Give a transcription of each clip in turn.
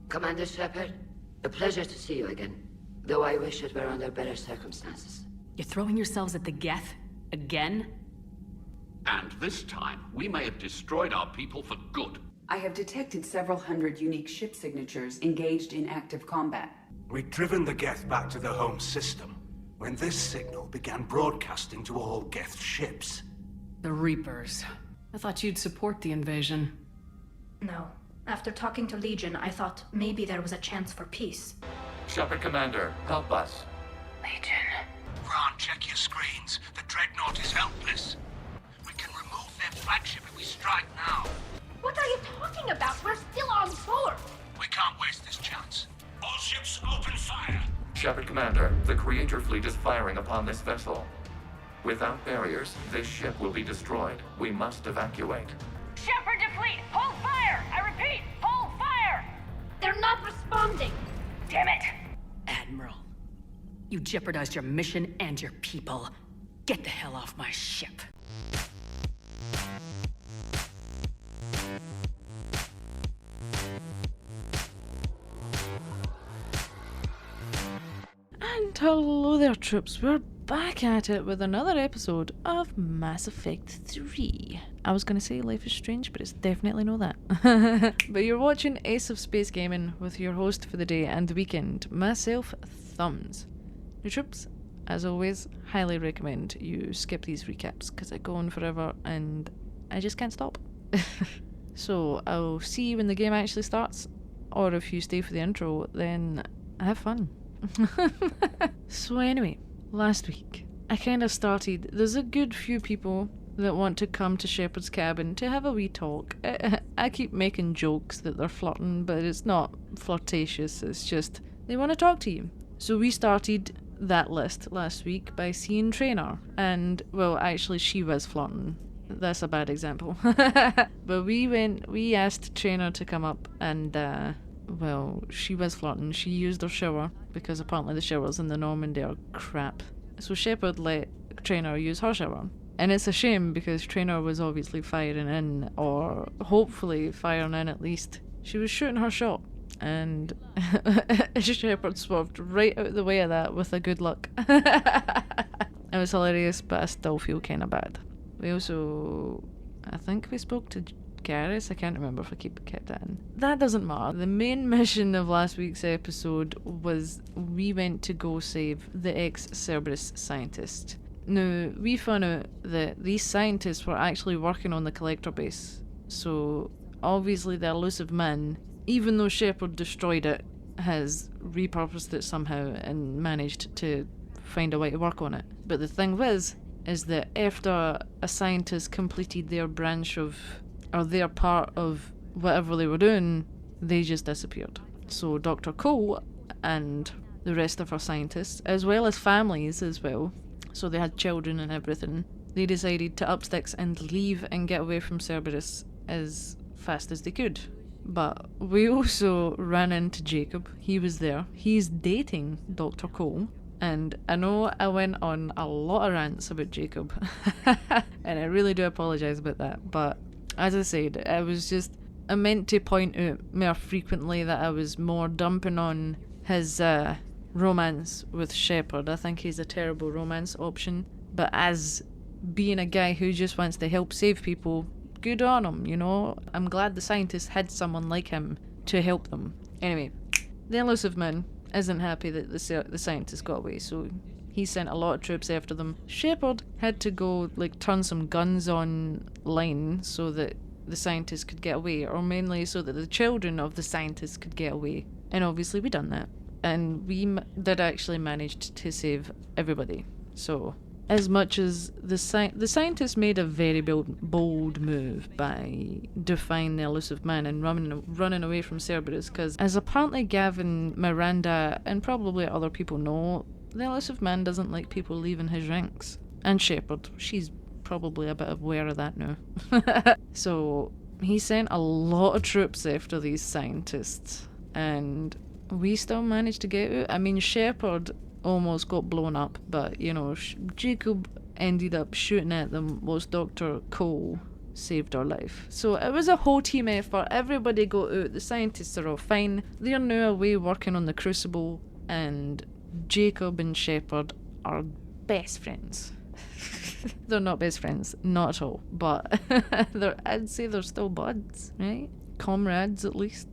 Commander Shepard, a pleasure to see you again. Though I wish it were under better circumstances. You're throwing yourselves at the Geth? Again? And this time, we may have destroyed our people for good. I have detected several hundred unique ship signatures engaged in active combat. We'd driven the Geth back to the home system when this signal began broadcasting to all Geth ships. The Reapers. I thought you'd support the invasion. No. After talking to Legion, I thought maybe there was a chance for peace. Shepard Commander, help us. Legion. Ron, check your screens. The Dreadnought is helpless. We can remove their flagship if we strike now. What are you talking about? We're still on board! We can't waste this chance. All ships open fire! Shepard Commander, the Creator fleet is firing upon this vessel. Without barriers, this ship will be destroyed. We must evacuate. Shepard to fleet! Hold fire! I repeat, hold fire! They're not responding! Damn it! Admiral, you jeopardized your mission and your people. Get the hell off my ship. And hello there, troops. We're back at it with another episode of Mass Effect 3. I was going to say Life is Strange, but it's definitely not that. But you're watching Ace of Space Gaming with your host for the day and the weekend, myself, Thumbs. New troops, as always, highly recommend you skip these recaps because I go on forever and I just can't stop. So I'll see you when the game actually starts, or if you stay for the intro, then have fun. So anyway, last week I kind of started. There's a good few people that want to come to Shepard's cabin to have a wee talk. I keep making jokes that they're flirting, but it's not flirtatious, it's just they want to talk to you. So we started that list last week by seeing Traynor, and well, actually she was flirting. That's a bad example. But we asked Traynor to come up, and well, she was flirting. She used her shower because apparently the showers in the Normandy are crap. So Shepard let Traynor use her shower. And it's a shame because Traynor was obviously firing in, or hopefully firing in at least. She was shooting her shot, and Shepard swerved right out of the way of that with a good luck. It was hilarious, but I still feel kind of bad. We also, I think we spoke to Garrus. I can't remember if I kept that in. That doesn't matter. The main mission of last week's episode was we went to go save the Ex Cerberus scientist. Now, we found out that these scientists were actually working on the collector base. So, obviously the Illusive Man, even though Shepard destroyed it, has repurposed it somehow and managed to find a way to work on it. But the thing is that after a scientist completed their branch of, or their part of whatever they were doing, they just disappeared. So Dr. Cole and the rest of our scientists, as well as families as well, so they had children and everything, they decided to up sticks and leave and get away from Cerberus as fast as they could. But we also ran into Jacob. He was there. He's dating Dr. Cole. And I know I went on a lot of rants about Jacob. And I really do apologise about that. But as I said, I meant to point out more frequently that I was more dumping on his romance with Shepard. I think he's a terrible romance option. But as being a guy who just wants to help save people, good on him, you know? I'm glad the scientists had someone like him to help them. Anyway, the Illusive Man isn't happy that the scientists got away, so he sent a lot of troops after them. Shepard had to go, turn some guns online so that the scientists could get away, or mainly so that the children of the scientists could get away. And obviously we done that. And we did actually manage to save everybody. So, as much as the scientists made a very bold move by defying the Illusive Man and running away from Cerberus, because as apparently Gavin, Miranda, and probably other people know, the Illusive Man doesn't like people leaving his ranks. And Shepard, she's probably a bit aware of that now. So he sent a lot of troops after these scientists, and we still managed to get out. I mean, Shepard almost got blown up, but you know, Jacob ended up shooting at them, was Dr. Cole. saved our life. So it was a whole team effort. Everybody got out. The scientists are all fine. They're now away working on the Crucible, and Jacob and Shepard are best friends. They're not best friends, not at all, but I'd say they're still buds, right? Comrades, at least.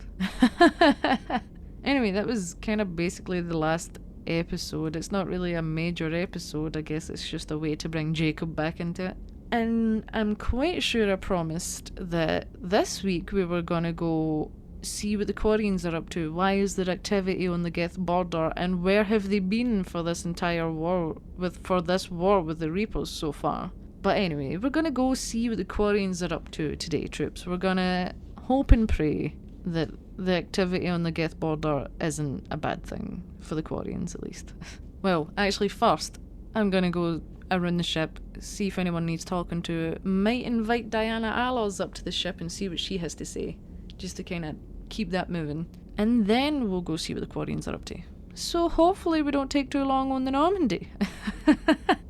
Anyway, that was kind of basically the last episode. It's not really a major episode, I guess it's just a way to bring Jacob back into it. And I'm quite sure I promised that this week we were gonna go see what the Quarians are up to. Why is there activity on the Geth border, and where have they been for this entire war with the Reapers so far? But anyway, we're gonna go see what the Quarians are up to today, troops. We're gonna hope and pray that the activity on the Geth border isn't a bad thing for the Quarians, at least. Well, actually, first I'm gonna go around the ship, see if anyone needs talking to. Might invite Diana Allers up to the ship and see what she has to say, just to kind of keep that moving. And then we'll go see what the Quarians are up to. So hopefully we don't take too long on the Normandy.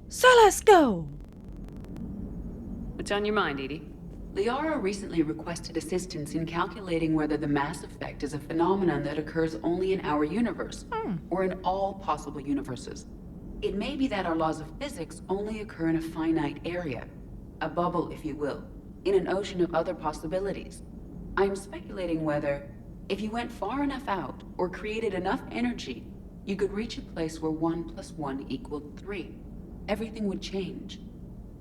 So let's go! What's on your mind, Edie? Liara recently requested assistance in calculating whether the mass effect is a phenomenon that occurs only in our universe, or in all possible universes. It may be that our laws of physics only occur in a finite area, a bubble, if you will, in an ocean of other possibilities. I'm speculating whether, if you went far enough out, or created enough energy, you could reach a place where 1 + 1 = 3. Everything would change.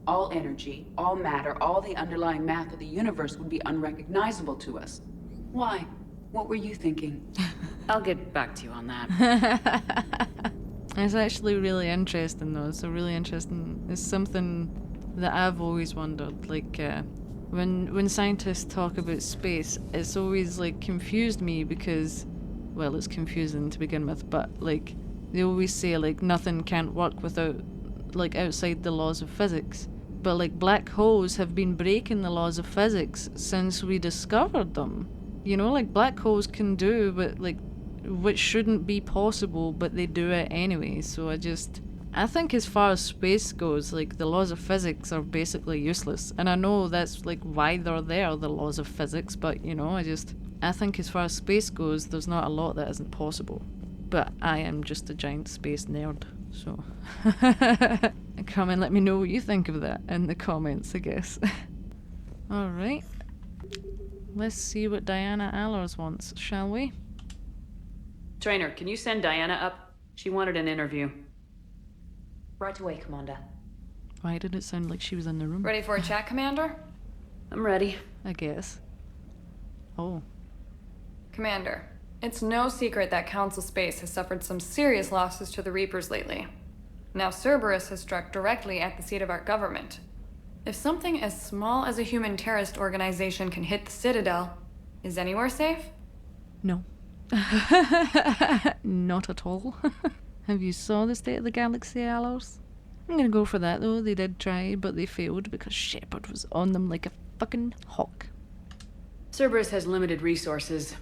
All energy, all matter, all the underlying math of the universe would be unrecognizable to us. Why? What were you thinking? I'll get back to you on that. It's actually really interesting, though. It's really interesting. It's something that I've always wondered. Like, when scientists talk about space, it's always, like, confused me because, well, it's confusing to begin with, but, like, they always say, like, nothing can't work without, like, outside the laws of physics. But, like, black holes have been breaking the laws of physics since we discovered them. You know, like, black holes can do which shouldn't be possible, but they do it anyway. So I think as far as space goes, like, the laws of physics are basically useless. And I know that's, like, why they're there, the laws of physics, but, you know, I think as far as space goes, there's not a lot that isn't possible. But I am just a giant space nerd, so... Come and let me know what you think of that in the comments, I guess. Alright. Let's see what Diana Allers wants, shall we? Trainer, can you send Diana up? She wanted an interview. Right away, Commander. Why did it sound like she was in the room? Ready for a chat, Commander? I'm ready. I guess. Oh. Commander, it's no secret that Council Space has suffered some serious losses to the Reapers lately. Now Cerberus has struck directly at the seat of our government. If something as small as a human terrorist organization can hit the Citadel, is anywhere safe? No. Not at all. Have you saw the state of the galaxy, Allers? I'm gonna go for that, though. They did try, but they failed because Shepard was on them like a fucking hawk. Cerberus has limited resources.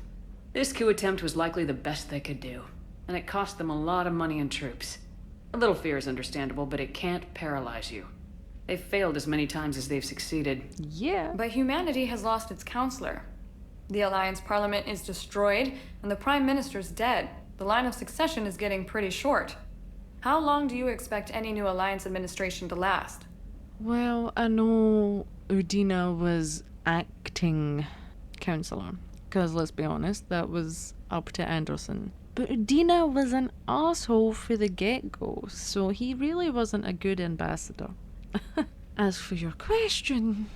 This coup attempt was likely the best they could do, and it cost them a lot of money and troops. A little fear is understandable, but it can't paralyze you. They've failed as many times as they've succeeded. Yeah. But humanity has lost its counselor. The Alliance Parliament is destroyed, and the Prime Minister's dead. The line of succession is getting pretty short. How long do you expect any new Alliance administration to last? Well, I know Udina was acting counselor. Because, let's be honest, that was up to Anderson. But Udina was an asshole for the get-go, so he really wasn't a good ambassador. As for your question,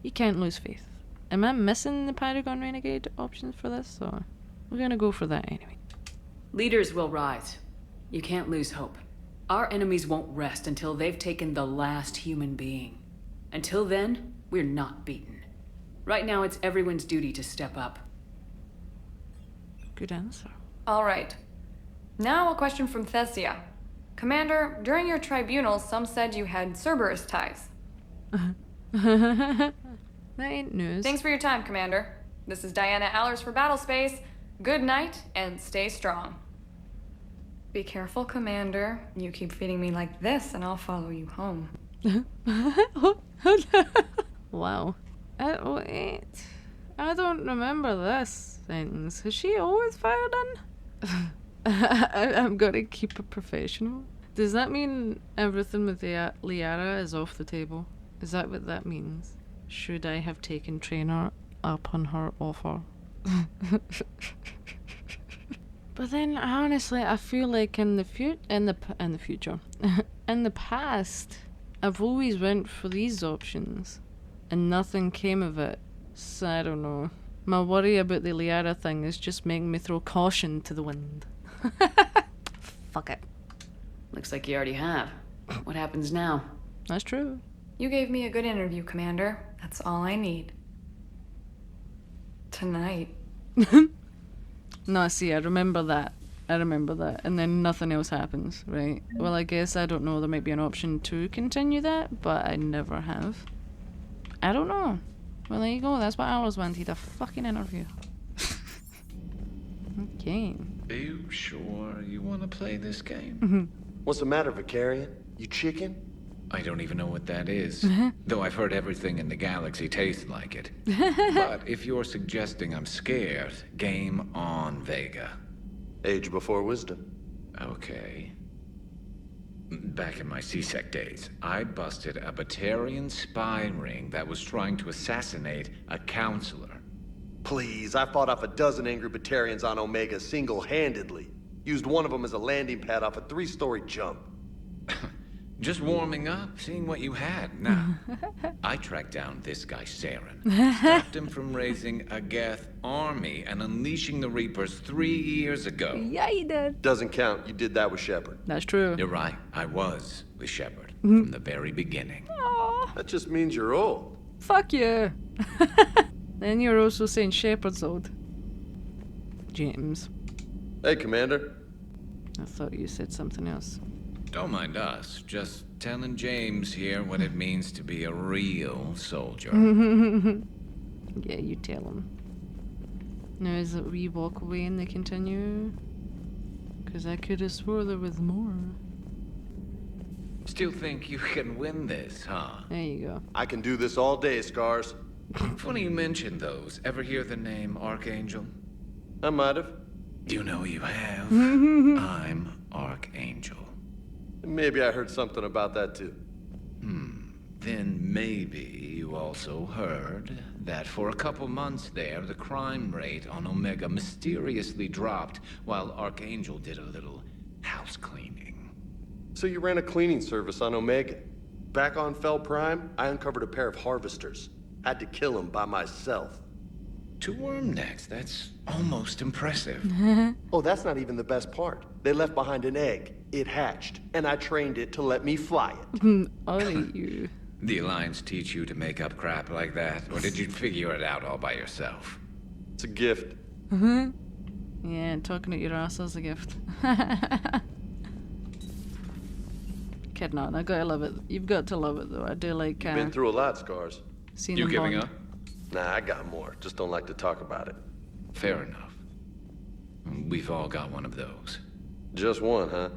you can't lose faith. Am I missing the Paragon Renegade options for this, or we're gonna go for that anyway? Leaders will rise. You can't lose hope. Our enemies won't rest until they've taken the last human being. Until then, we're not beaten. Right now, it's everyone's duty to step up. Good answer. All right. Now a question from Thessia. Commander, during your tribunal, some said you had Cerberus ties. That ain't news. Thanks for your time, Commander. This is Diana Allers for Battlespace. Good night, and stay strong. Be careful, Commander. You keep feeding me like this, and I'll follow you home. Wow. Wait. I don't remember this sentence. Has she always fired in? I'm gonna keep it professional. Does that mean everything with the Liara is off the table? Is that what that means? Should I have taken Trainer up on her offer? But then, honestly, I feel like in the future, in the past, I've always went for these options, and nothing came of it. So I don't know. My worry about the Liara thing is just making me throw caution to the wind. Fuck it. Looks like you already have. What happens now? That's true. You gave me a good interview, Commander. That's all I need. Tonight. No, see, I remember that. And then nothing else happens, right? Well, I guess, I don't know, there might be an option to continue that, but I never have. I don't know. Well, there you go, that's what I always wanted, a fucking interview. Okay. Are you sure you want to play this game? What's the matter, Vicarian? You chicken? I don't even know what that is. Though I've heard everything in the galaxy tastes like it. But if you're suggesting I'm scared, game on, Vega. Age before wisdom. Okay. Back in my C-Sec days, I busted a Batarian spy ring that was trying to assassinate a counselor. Please, I fought off a dozen angry Batarians on Omega single-handedly. Used one of them as a landing pad off a 3-story jump. Just warming up, seeing what you had. Now, I tracked down this guy, Saren. Stopped him from raising a Geth army and unleashing the Reapers 3 years ago. Yeah, you did. Doesn't count. You did that with Shepard. That's true. You're right. I was with Shepard from the very beginning. Aww. That just means you're old. Fuck you. Then you're also saying Shepard's old. James. Hey, Commander. I thought you said something else. Don't mind us. Just telling James here what it means to be a real soldier. Yeah, you tell him. Now, is it we walk away and they continue? Because I could have swore there was more. Still think you can win this, huh? There you go. I can do this all day, Scars. Funny you mentioned those. Ever hear the name Archangel? I might have. You know you have. I'm Archangel. Maybe I heard something about that too. Then maybe you also heard that for a couple months there, the crime rate on Omega mysteriously dropped while Archangel did a little house cleaning. So you ran a cleaning service on Omega. Back on Fel Prime, I uncovered a pair of harvesters. Had to kill them by myself. 2 worm necks, that's almost impressive. Oh, that's not even the best part. They left behind an egg. It hatched, and I trained it to let me fly it. I'll eat you. The Alliance teach you to make up crap like that, or did you figure it out all by yourself? It's a gift. Yeah, talking at your ass is a gift. Kidding on, I gotta love it. You've got to love it though. I do like Been through a lot, Scars. seeing You them giving bond. up? Nah, I got more. Just don't like to talk about it. Fair enough. We've all got one of those. Just one, huh?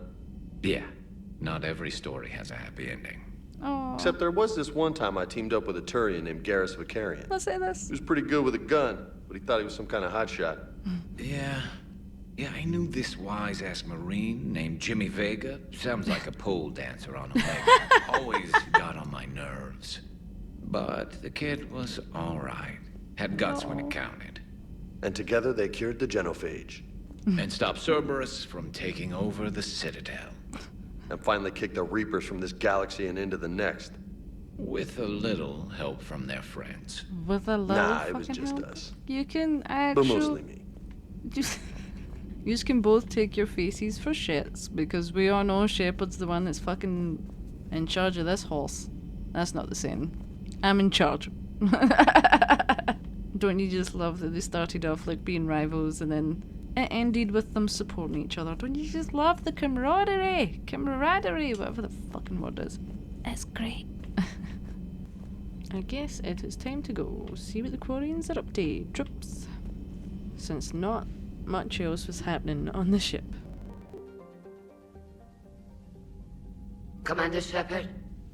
Yeah, not every story has a happy ending. Oh, Except there was this one time I teamed up with a Turian named Garrus Vicarian. let's say this. He was pretty good with a gun, but he thought he was some kind of hotshot. Yeah, I knew this wise-ass Marine named Jimmy Vega. Sounds like a pole dancer on Omega. Always got on my nerves. But the kid was all right. Had guts when it counted. And together they cured the genophage. And stopped Cerberus from taking over the Citadel. And finally kicked the Reapers from this galaxy and into the next. With a little help from their friends. With a little Nah, it was fucking just help. us. You can But actually mostly me. just you can both take your faces for shits because we all know Shepard's the one that's fucking in charge of this horse. That's not the same. I'm in charge. Don't you just love that they started off like being rivals and then it ended with them supporting each other? Don't you just love the camaraderie? Camaraderie, whatever the fucking word is. It's great. I guess it is time to go see what the Quarians are up to, troops. Since not much else was happening on the ship. Commander Shepard,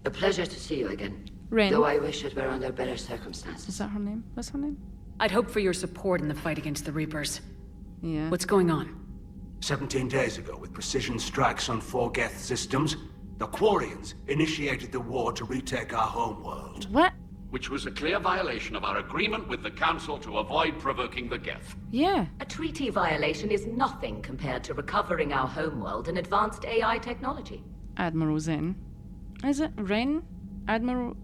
a pleasure to see you again. Ren. Though I wish it were under better circumstances. Is that her name? What's her name? I'd hope for your support in the fight against the Reapers. Yeah. What's going on? 17 days ago, with precision strikes on 4 Geth systems, the Quarians initiated the war to retake our homeworld. What? Which was a clear violation of our agreement with the Council to avoid provoking the Geth. Yeah. A treaty violation is nothing compared to recovering our homeworld and advanced AI technology. Admiral Zen. Is it Ren? Admiral,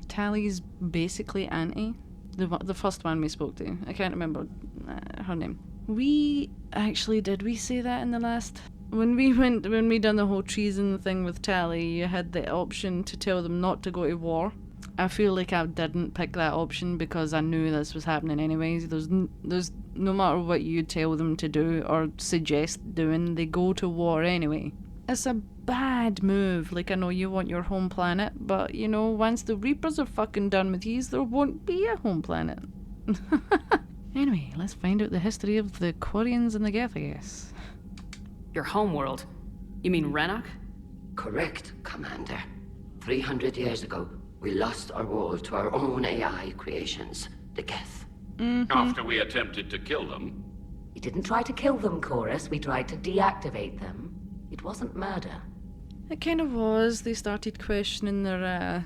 Tally's basically auntie? The first one we spoke to. I can't remember her name. Did we say that in the last? When we done the whole treason thing with Tally, you had the option to tell them not to go to war. I feel like I didn't pick that option because I knew this was happening anyways. There's no matter what you tell them to do or suggest doing, they go to war anyway. It's a bad move. Like, I know you want your home planet, but, you know, once the Reapers are fucking done with these, there won't be a home planet. Anyway, let's find out the history of the Quarians and the Geth, I guess. Your homeworld? You mean Renok? Correct, Commander. 300 years ago, we lost our world to our own AI creations, the Geth. After we attempted to kill them. We didn't try to kill them, Chorus. We tried to deactivate them. It wasn't murder. It kind of was. They started questioning their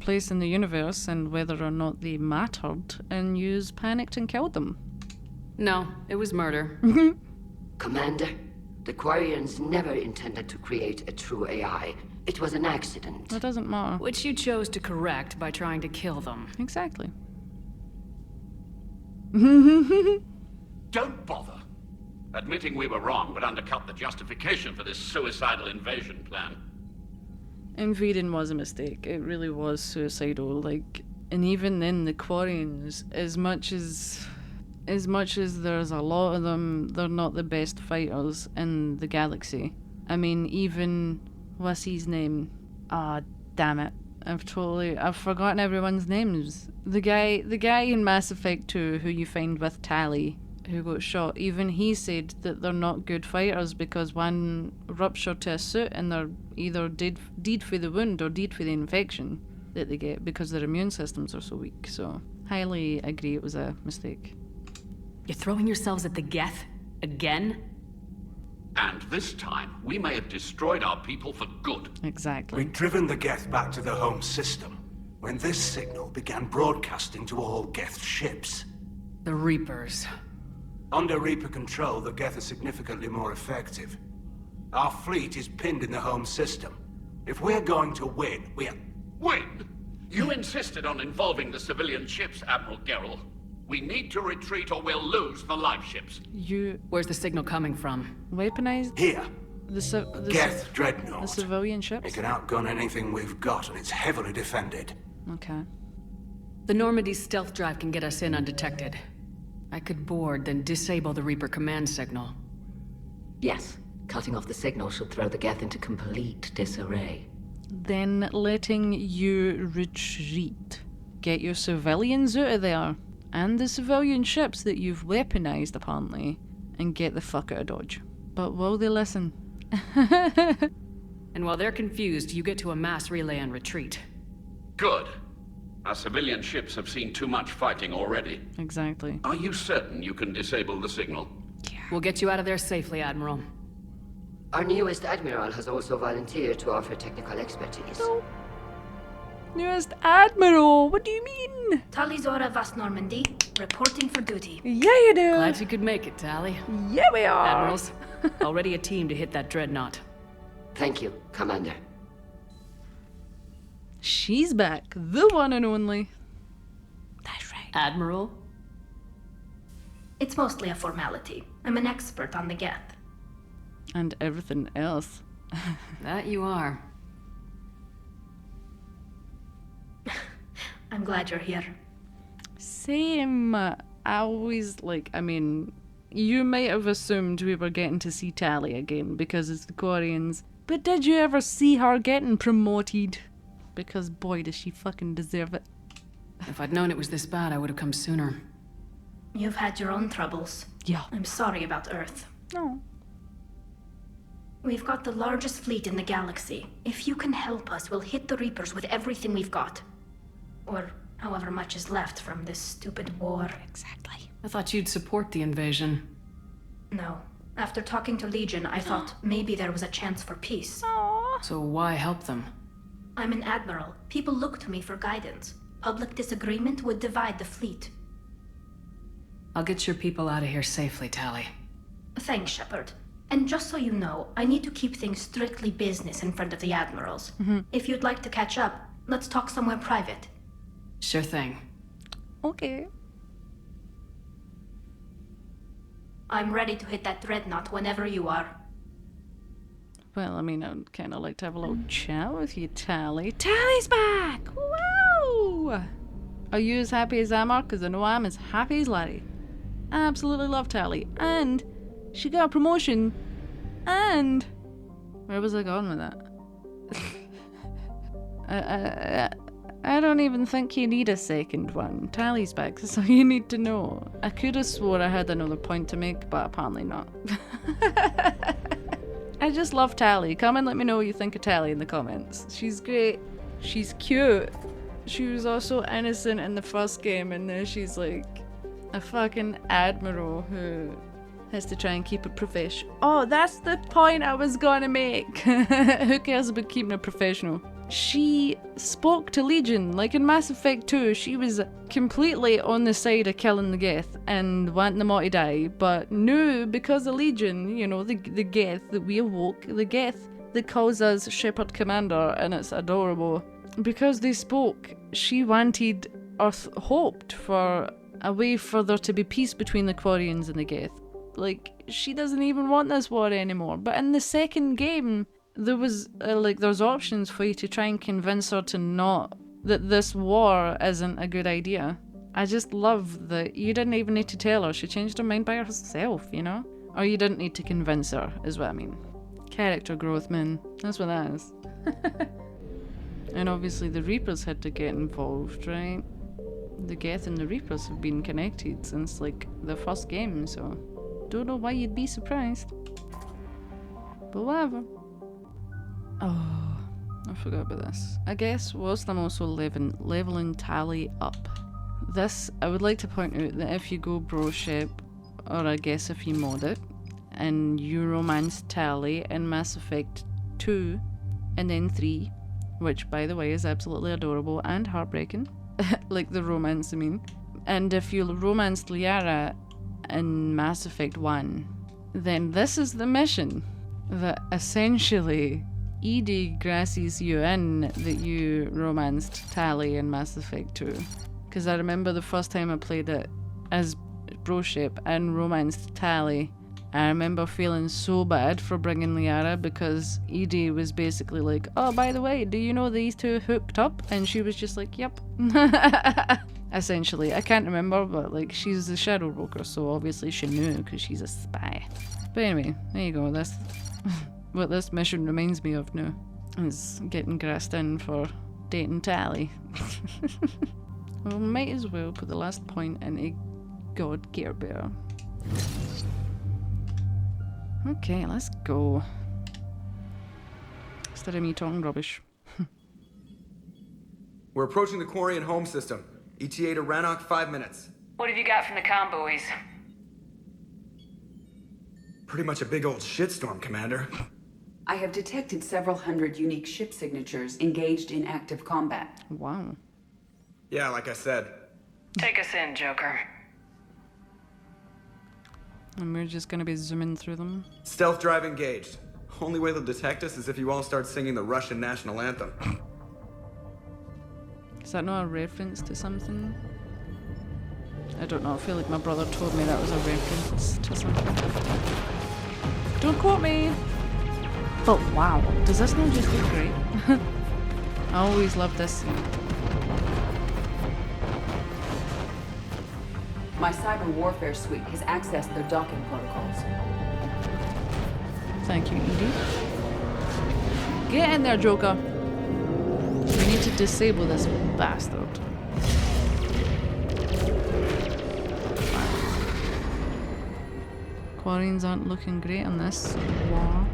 place in the universe and whether or not they mattered, and you panicked and killed them. No, it was murder. Commander, the Quarians never intended to create a true AI. It was an accident. That doesn't matter. Which you chose to correct by trying to kill them. Exactly. Don't bother. Admitting we were wrong would undercut the justification for this suicidal invasion plan. Invading was a mistake. It really was suicidal. And even then, the Quarians, as much as there's a lot of them, they're not the best fighters in the galaxy. I mean, even what's his name? Ah, damn it! I've forgotten everyone's names. The guy in Mass Effect 2 who you find with Tally, who got shot, even he said that they're not good fighters because one ruptured to a suit and they're either dead for the wound or dead for the infection that they get because their immune systems are so weak. So, highly agree it was a mistake. You're throwing yourselves at the Geth? Again? And this time, we may have destroyed our people for good. Exactly. We'd driven the Geth back to the home system when this signal began broadcasting to all Geth ships. The Reapers. Under Reaper control, the Geth are significantly more effective. Our fleet is pinned in the home system. If we're going to win, Win? You insisted on involving the civilian ships, Admiral Gerrel. We need to retreat or we'll lose the live ships. Where's the signal coming from? Weaponized? Here. The Geth Dreadnought. The civilian ships? It can outgun anything we've got, and it's heavily defended. Okay. The Normandy's stealth drive can get us in undetected. I could board, then disable the Reaper command signal. Yes. Cutting off the signal should throw the Geth into complete disarray. Then letting you retreat. Get your civilians out of there. And the civilian ships that you've weaponized, apparently. And get the fuck out of Dodge. But will they listen? And while they're confused, you get to a mass relay and retreat. Good. Our civilian ships have seen too much fighting already. Exactly. Are you certain you can disable the signal? Yeah. We'll get you out of there safely, Admiral. Our newest Admiral has also volunteered to offer technical expertise. No. Newest Admiral? What do you mean? Talizora Vast Normandy, reporting for duty. Yeah, you do. Glad you could make it, Tally. Yeah, we are. Admirals, already a team to hit that dreadnought. Thank you, Commander. She's back. The one and only. That's right. Admiral? It's mostly a formality. I'm an expert on the Geth. And everything else. That you are. I'm glad you're here. Same. I always, you might have assumed we were getting to see Tally again because it's the Quarians. But did you ever see her getting promoted? Because boy, does she fucking deserve it. If I'd known it was this bad, I would have come sooner. You've had your own troubles. Yeah. I'm sorry about Earth. No. We've got the largest fleet in the galaxy. If you can help us, we'll hit the Reapers with everything we've got. Or however much is left from this stupid war. Exactly. I thought you'd support the invasion. No. After talking to Legion, I thought maybe there was a chance for peace. So why help them? I'm an admiral. People look to me for guidance. Public disagreement would divide the fleet. I'll get your people out of here safely, Tali. Thanks, Shepard. And just so you know, I need to keep things strictly business in front of the admirals. If you'd like to catch up, let's talk somewhere private. Sure thing. Okay. I'm ready to hit that dreadnought whenever you are. Well, I mean, I'd kind of like to have a little chat with you, Tali. Tali's back! Woo! Are you as happy as I am? Because I know I'm as happy as Larry. I absolutely love Tali. And she got a promotion. And where was I going with that? I don't even think you need a second one. Tali's back, that's all you need to know. I could have swore I had another point to make, but apparently not. I just love Tali. Come and let me know what you think of Tali in the comments. She's great. She's cute. She was also innocent in the first game, and now she's like a fucking admiral who has to try and keep it professional. Oh, that's the point I was gonna make. Who cares about keeping it professional? She spoke to Legion, like in Mass Effect 2, she was completely on the side of killing the Geth and wanting them all to die, but now, because of Legion, you know, the Geth that we awoke, the Geth that calls us Shepard Commander, and it's adorable. Because they spoke, she wanted, or hoped for, a way for there to be peace between the Quarians and the Geth. Like, she doesn't even want this war anymore, but in the second game, there was, there's options for you to try and convince her to not, that this war isn't a good idea. I just love that you didn't even need to tell her, she changed her mind by herself, you know? Or you didn't need to convince her, is what I mean. Character growth, man. That's what that is. And obviously the Reapers had to get involved, right? The Geth and the Reapers have been connected since, like, the first game, so don't know why you'd be surprised. But whatever. Oh, I forgot about this. I guess whilst I'm also leveling Tali up, this, I would like to point out that if you go broship, or I guess if you mod it, and you romance Tali in Mass Effect 2, and then 3, which by the way is absolutely adorable and heartbreaking, like the romance I mean, and if you romanced Liara in Mass Effect 1, then this is the mission that essentially Edie grasses you in that you romanced Tali in Mass Effect 2. Because I remember the first time I played it as broship and romanced Tali, I remember feeling so bad for bringing Liara because Edie was basically like, oh, by the way, do you know these two hooked up? And she was just like, yep. Essentially, I can't remember, but like she's the Shadow Broker, so obviously she knew because she's a spy. But anyway, there you go, that's what this mission reminds me of now, is getting grassed in for dating Tali. Well, might as well put the last point into God Care Bear. Okay, let's go. Instead of me talking rubbish. We're approaching the Quarian home system. ETA to Rannoch, 5 minutes. What have you got from the convoys? Pretty much a big old shitstorm, Commander. I have detected several hundred unique ship signatures engaged in active combat. Wow. Yeah, like I said. Take us in, Joker. And we're just gonna be zooming through them. Stealth drive engaged. Only way they'll detect us is if you all start singing the Russian national anthem. Is that not a reference to something? I don't know, I feel like my brother told me that was a reference to something. Don't quote me! But wow, does this not just look great? I always love this scene. My cyber warfare suite has accessed their docking protocols. Thank you, Edie. Get in there, Joker! We need to disable this bastard. Quarians aren't looking great on this war.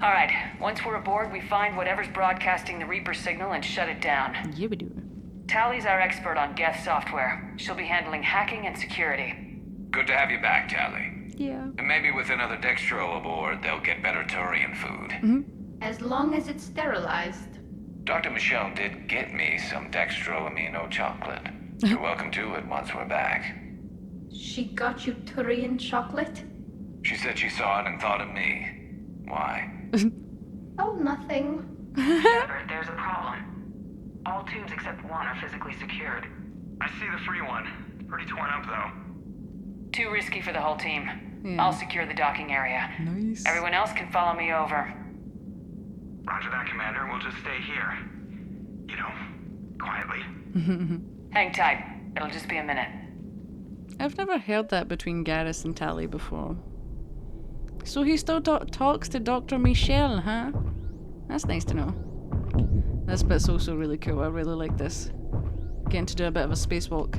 Alright, once we're aboard, we find whatever's broadcasting the Reaper signal and shut it down. Yeah, we do. Tally's our expert on Geth software. She'll be handling hacking and security. Good to have you back, Tally. Yeah. And maybe with another Dextro aboard, they'll get better Turian food. Mm-hmm. As long as it's sterilized. Dr. Michelle did get me some Dextro Amino chocolate. You're welcome to it once we're back. She got you Turian chocolate? She said she saw it and thought of me. Why? Oh, nothing. Shepard, there's a problem. All tubes except one are physically secured. I see the free one. Pretty torn up, though. Too risky for the whole team. Yeah. I'll secure the docking area. Nice. Everyone else can follow me over. Roger that, Commander. We'll just stay here. You know, quietly. Hang tight. It'll just be a minute. I've never heard that between Garrus and Tally before. So he still talks to Dr. Michelle, huh? That's nice to know. This bit's also really cool. I really like this. Getting to do a bit of a spacewalk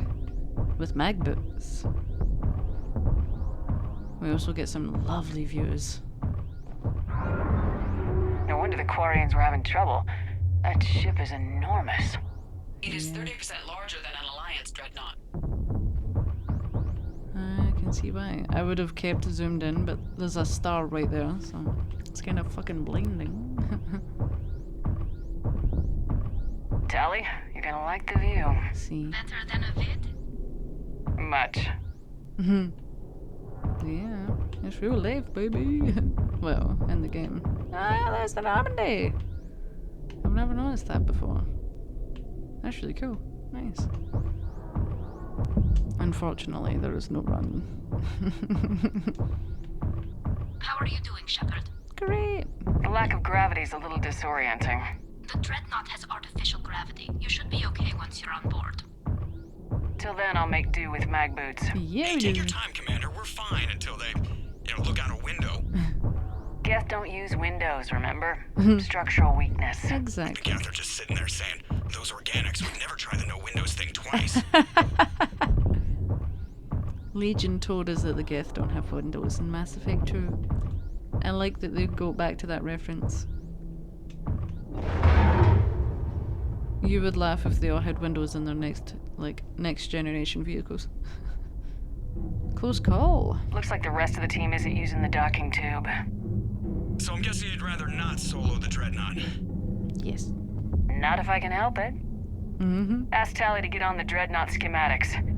with mag boots. We also get some lovely views. No wonder the Quarians were having trouble. That ship is enormous. It is 30% larger than an Alliance dreadnought. I can see why. I would have kept zoomed in, but there's a star right there, so it's kind of fucking blinding. Tally, you're gonna like the view. See. Better than a vid? Much. Yeah, it's real life, baby. Well, in the game. Ah, there's the Normandy. I've never noticed that before. That's really cool. Nice. Unfortunately, there is no run. How are you doing, Shepard? Great. The lack of gravity is a little disorienting. The dreadnought has artificial gravity. You should be okay once you're on board. Till then, I'll make do with mag boots. Yeah, Hey, take your time, Commander. We're fine until they, look out a window. Geth don't use windows, remember? Structural weakness. Exactly. The Geth are just sitting there saying, those organics would never try the no windows thing twice. Legion told us that the Geth don't have windows in Mass Effect 2. I like that they go back to that reference. You would laugh if they all had windows in their next generation vehicles. Close call. Looks like the rest of the team isn't using the docking tube. So I'm guessing you'd rather not solo the Dreadnought. Yes. Not if I can help it. Ask Tally to get on the Dreadnought schematics.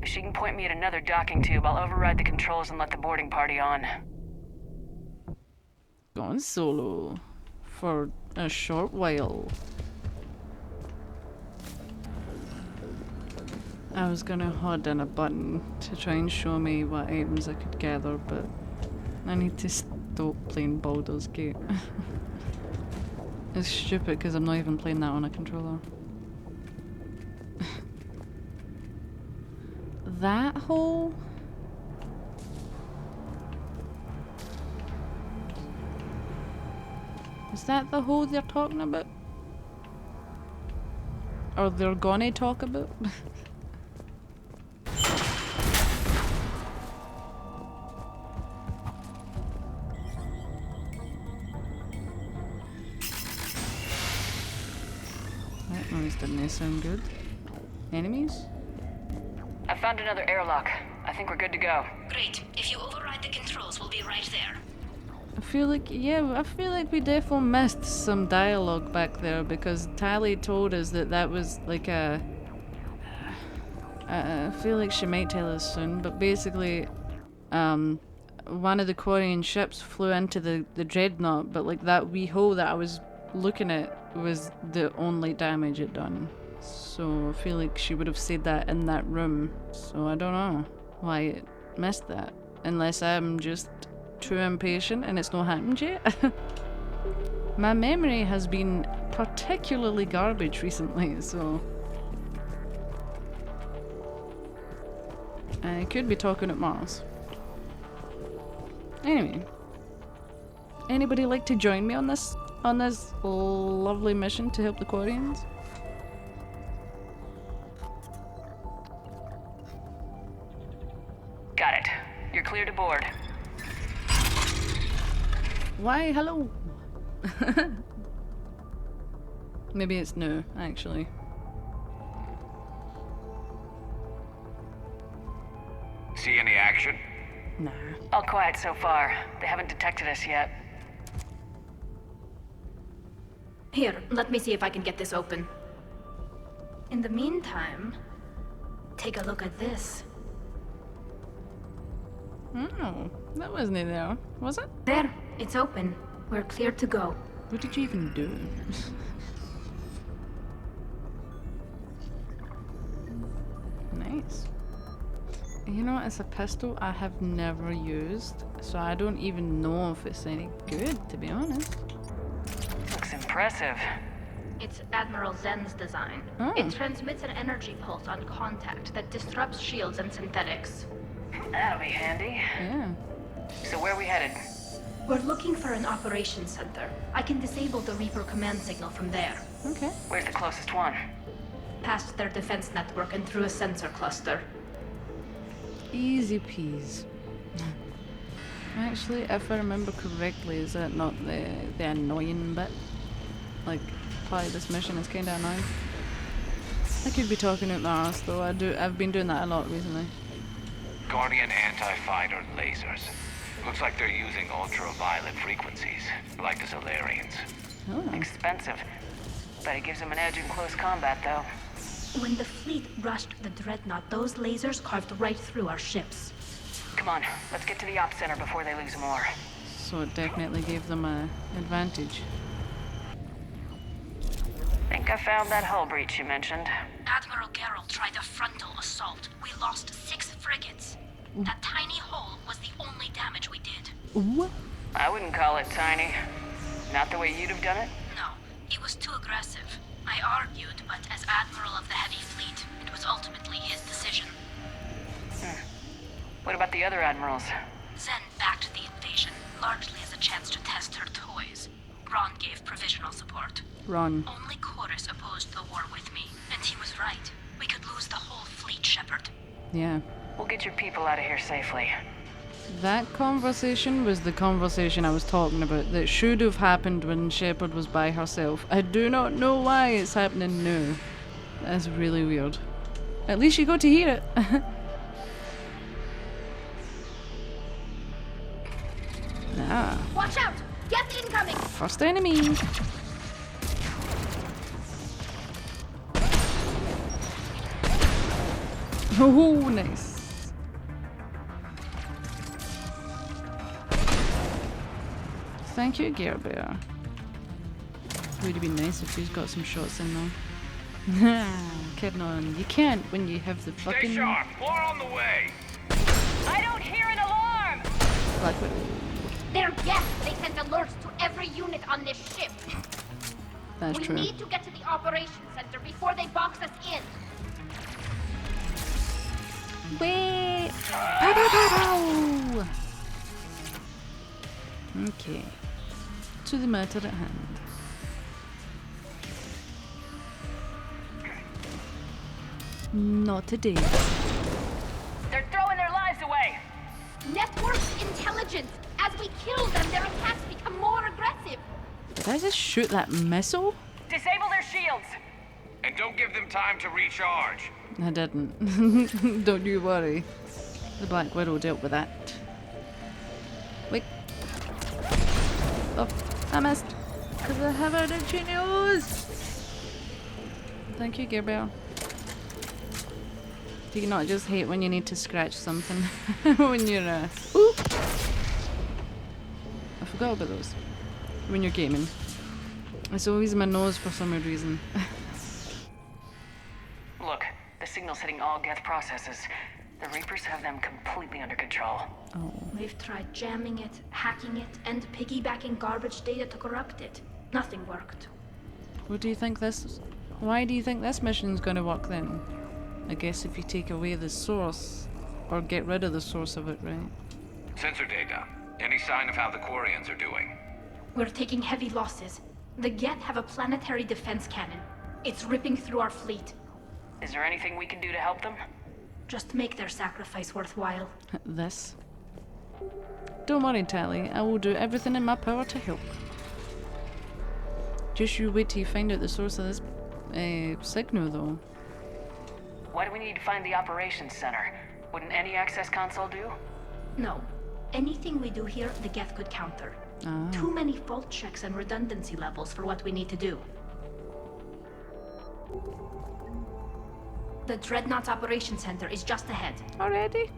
If she can point me at another docking tube, I'll override the controls and let the boarding party on. Gone solo. For a short while. I was gonna hold in a button to try and show me what items I could gather, but I need to stop playing Baldur's Gate. It's stupid because I'm not even playing that on a controller. That hole? Is that the hole they're talking about? Or they're gonna talk about? That noise didn't sound good. Enemies? I found another airlock. I think we're good to go. Great. If you override the controls, we'll be right there. I feel like we definitely missed some dialogue back there because Tally told us that was like a... I feel like she might tell us soon, but basically, one of the Quarian ships flew into the Dreadnought, but like that wee hole that I was looking at was the only damage it done. So I feel like she would have said that in that room. So I don't know why it missed that. Unless I'm just too impatient and it's not happened yet. My memory has been particularly garbage recently, so... I could be talking at Mars. Anyway. Anybody like to join me on this lovely mission to help the Quarians? Got it. You're clear to board. Why? Hello. Maybe it's new, actually. See any action? Nah. All quiet so far. They haven't detected us yet. Here, let me see if I can get this open. In the meantime, take a look at this. Oh, that wasn't in there, was it? There, it's open. We're clear to go. What did you even do? Nice. You know, it's a pistol I have never used, so I don't even know if it's any good, to be honest. Looks impressive. It's Admiral Zen's design. Oh. It transmits an energy pulse on contact that disrupts shields and synthetics. That'll be handy. Yeah. So where are we headed? We're looking for an operations center. I can disable the Reaper command signal from there. Okay. Where's the closest one? Past their defense network and through a sensor cluster. Easy peas. Actually, if I remember correctly, is that not the annoying bit? Like, part of this mission is kinda annoying. I could be talking out my arse though, I've been doing that a lot recently. Guardian anti-fighter lasers. Looks like they're using ultraviolet frequencies, like the Solarians. Oh. Expensive. But it gives them an edge in close combat, though. When the fleet rushed the Dreadnought, those lasers carved right through our ships. Come on, let's get to the op center before they lose more. So it definitely gave them an advantage. Think I found that hull breach you mentioned. Admiral Geralt tried a frontal assault. We lost 6 frigates. That tiny hole was the only damage we did. What? I wouldn't call it tiny. Not the way you'd have done it? No, it was too aggressive. I argued, but as Admiral of the Heavy Fleet, it was ultimately his decision. What about the other admirals? Zen backed the invasion, largely as a chance to test her toys. Ron gave provisional support. Ron. Only Chorus opposed the war with me, and he was right. We could lose the whole fleet, Shepard. Yeah. We'll get your people out of here safely. That conversation was the conversation I was talking about that should have happened when Shepard was by herself. I do not know why it's happening now. That's really weird. At least you got to hear it. Ah. Watch out! Get incoming! First enemy. Oh, nice. Thank you, Gear Bear. Would have been nice if she's got some shots in though. Kidding on. You can't when you have the fucking. Stay sharp. More on the way. I don't hear an alarm! Black Widow. They're guests. They sent alerts to every unit on this ship. That's true. We need to get to the operations center before they box us in. Wait. Pow, pow, pow, pow. Okay. To the matter at hand. Not today. They're throwing their lives away. Network intelligence. As we kill them, their attacks become more aggressive. Did I just shoot that missile? Disable their shields! And don't give them time to recharge. I didn't. Don't you worry. The Black Widow dealt with that. Wait. Oh, I missed. Because I have an itchy nose. Thank you, Gear Bear. Do you not just hate when you need to scratch something? When you're, Ooh! I forgot about those. When you're gaming. It's always my nose for some weird reason. Look, the signal's hitting all Geth processes. The Reapers have them completely under control. Oh. We've tried jamming it, hacking it, and piggybacking garbage data to corrupt it. Nothing worked. What do you think this... Why do you think this mission's gonna work then? I guess if you take away the source, or get rid of the source of it, right? Sensor data. Any sign of how the Quarians are doing? We're taking heavy losses. The Geth have a planetary defense cannon. It's ripping through our fleet. Is there anything we can do to help them? Just make their sacrifice worthwhile. This? Don't worry, Tally. I will do everything in my power to help. Just you wait till you find out the source of this signal, though. Why do we need to find the operations center? Wouldn't any access console do? No. Anything we do here, the Geth could counter. Ah. Too many fault checks and redundancy levels for what we need to do. The Dreadnought's operations center is just ahead. Already?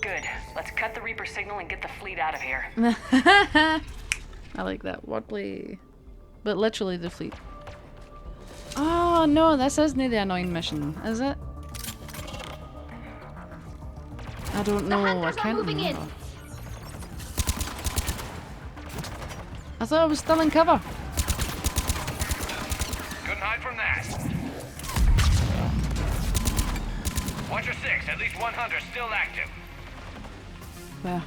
Good. Let's cut the Reaper signal and get the fleet out of here. I like that wordplay. But literally the fleet. Oh no, this isn't the annoying mission, is it? I don't know. I can't remember. I thought I was still in cover. Couldn't hide from that. Watcher 6, at least one hunter still active. Where?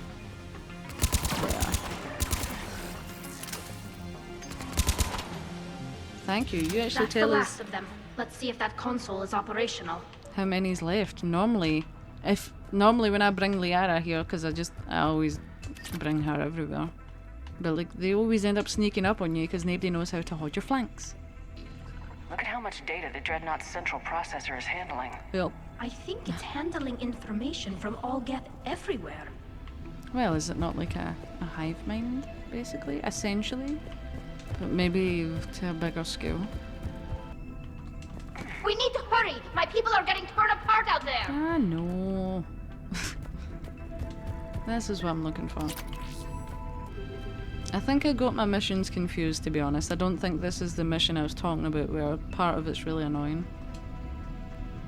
Thank you. You actually That's tell the us last of them. Let's see if that console is operational. how many's left. Normally when I bring Liara here, because I always bring her everywhere. But like they always end up sneaking up on you because nobody knows how to hold your flanks. Look at how much data the Dreadnought's central processor is handling. Well, I think it's handling information from all Geth everywhere. well, is it not like a hive mind, basically, essentially? But maybe to a bigger scale. We need to hurry! My people are getting torn apart out there! Ah, no. This is what I'm looking for. I think I got my missions confused, to be honest. I don't think this is the mission I was talking about where part of it's really annoying.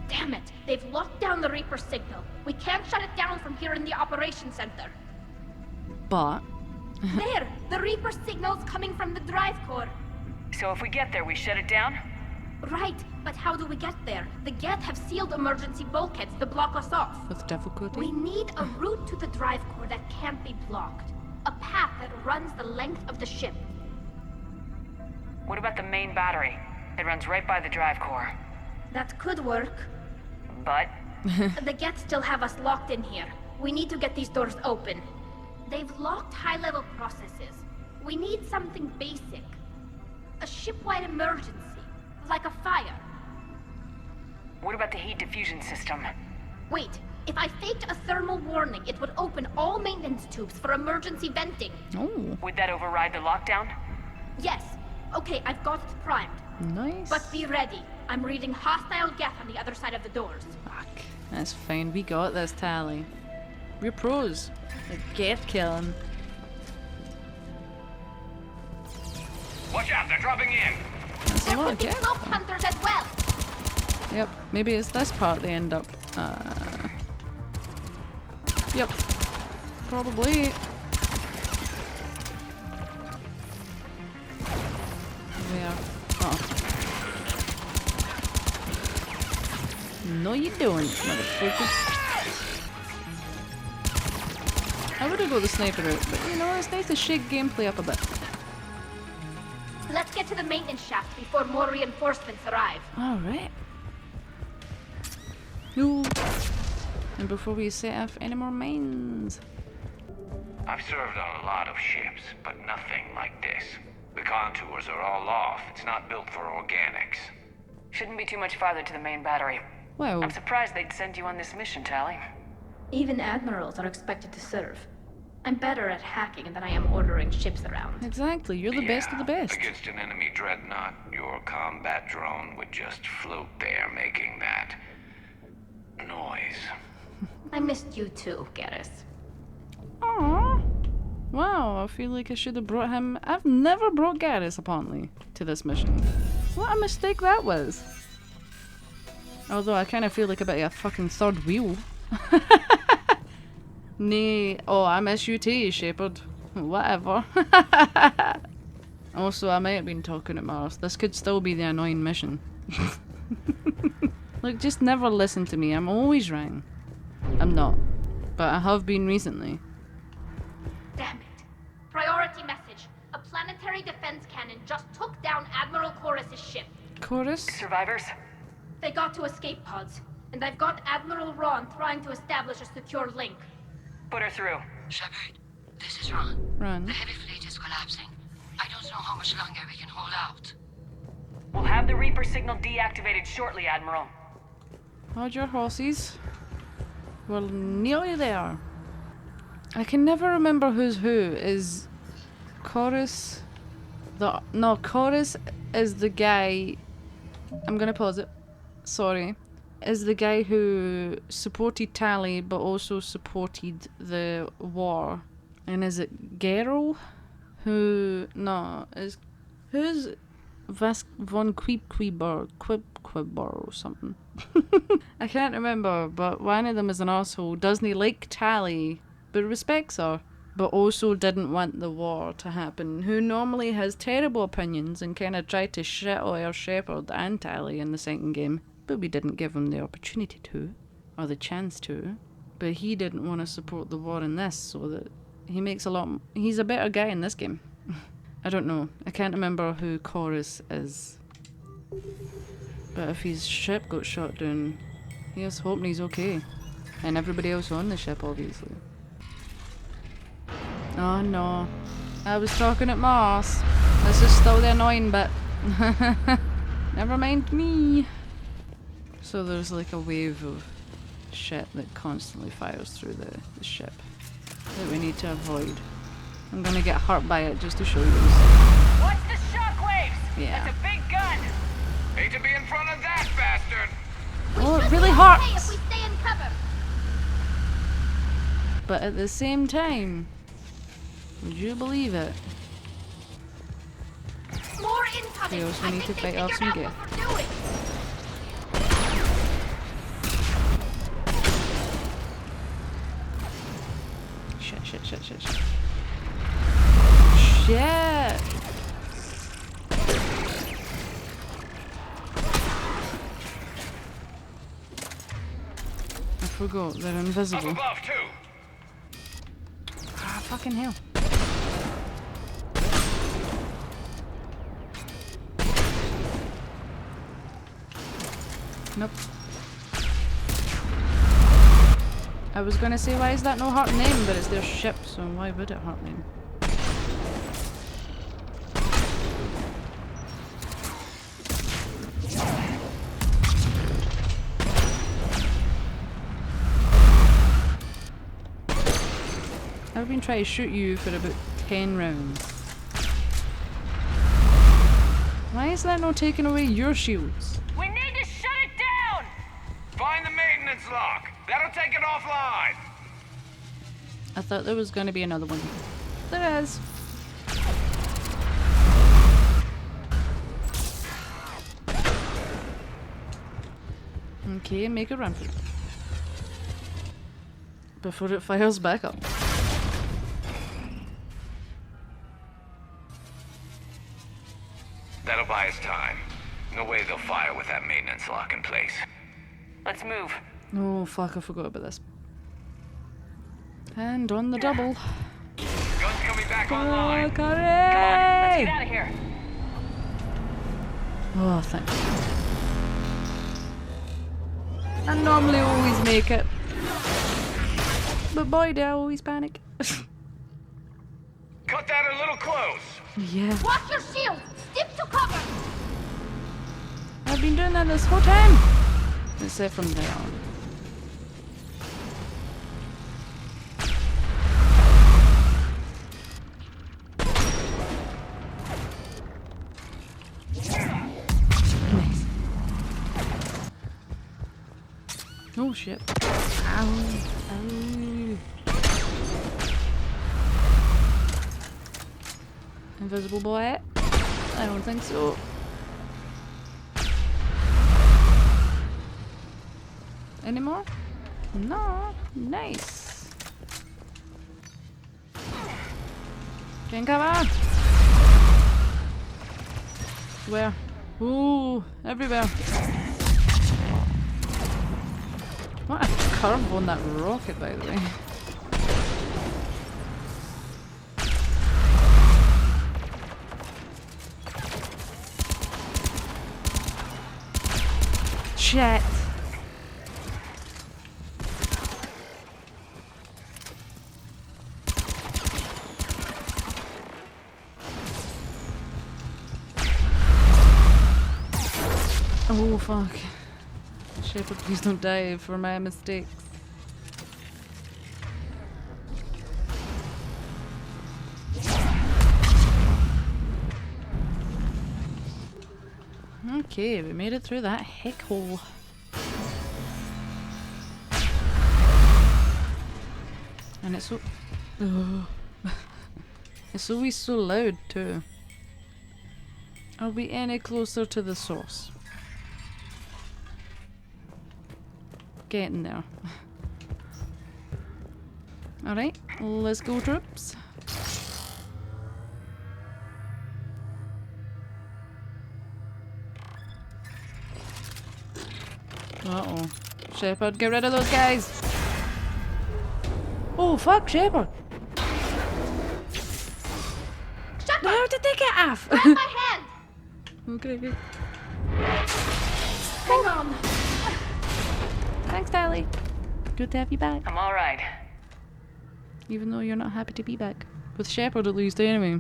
Damn it! They've locked down the Reaper signal. We can't shut it down from here in the operations center. But... There! The Reaper signal's coming from the drive core. So if we get there, we shut it down? Right, but how do we get there? The Geth have sealed emergency bulkheads to block us off. With difficulty? We need a route to the drive core that can't be blocked. A path that runs the length of the ship. What about the main battery? It runs right by the drive core. That could work. But? The Geth still have us locked in here. We need to get these doors open. They've locked high-level processes. We need something basic. A ship-wide emergency. Like a fire. What about the heat diffusion system? Wait, if I faked a thermal warning, it would open all maintenance tubes for emergency venting. Oh. Would that override the lockdown? Yes. Okay, I've got it primed. Nice. But be ready. I'm reading hostile Geth on the other side of the doors. Fuck. That's fine. We got this, Tally. We're pros. At Geth killing. Watch out, they're dropping in. That's a lot of Geth. Cloak hunters as well. Yep. Maybe it's this part they end up. Yep. Probably. Where? Oh. No, you don't, motherfucker. I would have got the sniper out, but you know, it's nice to shake gameplay up a bit. Let's get to the maintenance shaft before more reinforcements arrive. Alright. No. And before we set off any more mines. I've served on a lot of ships, but nothing like this. The contours are all off. It's not built for organics. Shouldn't be too much farther to the main battery. Well, I'm surprised they'd send you on this mission, Tally. Even admirals are expected to serve. I'm better at hacking than I am ordering ships around. Exactly, you're the best of the best. Against an enemy dreadnought, your combat drone would just float there making that noise. I missed you too, Garrus. Aww. Wow, I feel like I should have brought him. I've never brought Garrus, apparently, to this mission. What a mistake that was. Although I kind of feel like a bit of a fucking third wheel. Nay. Oh, I miss you too, Shepard. Whatever. Also, I might have been talking at Mars. This could still be the annoying mission. Look, just never listen to me. I'm always wrong. I'm not. But I have been recently. Damn it. Priority message. A planetary defense cannon just took down Admiral Chorus's ship. Chorus? Survivors? They got to escape pods, and I've got Admiral Ron trying to establish a secure link. Put her through. Shepard, this is Ron. Run. The heavy fleet is collapsing. I don't know how much longer we can hold out. We'll have the Reaper signal deactivated shortly, Admiral. Hold your horses. We're nearly there. I can never remember who's who. Is Chorus no, Chorus is the guy. I'm gonna pause it. Sorry. Is the guy who supported Tally but also supported the war. And is it Geralt? Who's von Quibber or something? I can't remember, but one of them is an asshole. Doesn't like Tally, but respects her, but also didn't want the war to happen. Who normally has terrible opinions and kind of tried to shit on Shepard and Tally in the second game, but we didn't give him the opportunity to, or the chance to. But he didn't want to support the war in this, so that he's a better guy in this game. I don't know. I can't remember who Chorus is. But if his ship got shot down, here's hoping he's okay. And everybody else on the ship, obviously. Oh no. I was talking at Mars. This is still the annoying bit. Never mind me. So there's like a wave of shit that constantly fires through the ship that we need to avoid. I'm gonna get hurt by it just to show you. Watch the shockwaves! Yeah. That's a big gun! Hate to be in front of that bastard! Oh, it really hurts! Hey, if we stay in cover. But at the same time, would you believe it? More incoming. We also need to fight off some gear. Shit. Shit! I forgot, they're invisible. Up above, too. Ah, fucking hell. Nope. I was gonna say, why is that no hurting them, but it's their ship, so why would it hurt them? I've been trying to shoot you for about 10 rounds. Why is that not taking away your shields? We need to shut it down! Find the maintenance lock. That'll take it offline. I thought there was going to be another one. There is. Okay, make a run for it. Before it fires back up. That'll buy us time. No way they'll fire with that maintenance lock in place. Let's move. Oh fuck, I forgot about this. And on the double. Guns coming back online. Come on, let's get out of here. Oh, thank you. I normally always make it. But boy, do I always panic. Cut that a little close. Yeah. Watch your shield. Stick to cover. I've been doing that this whole time. Except from there on. Nice. Oh shit. Ow. Ow. Invisible boy? I don't think so. Any more? No. Nice. Can cover. Where? Ooh, everywhere. What a curve on that rocket, by the way. Shit. Oh fuck. Shepard, please don't die for my mistakes. Okay, we made it through that heck hole. And it's so... it's always so loud too. Are we any closer to the source? Getting there. Alright, let's go, troops. Uh-oh. Shepard, get rid of those guys! Oh, fuck, Shepard! Shepard! How did they get off? Grab my hand! Okay. Hang on. Thanks, Tally. Good to have you back. I'm alright. Even though you're not happy to be back. With Shepard at least, anyway.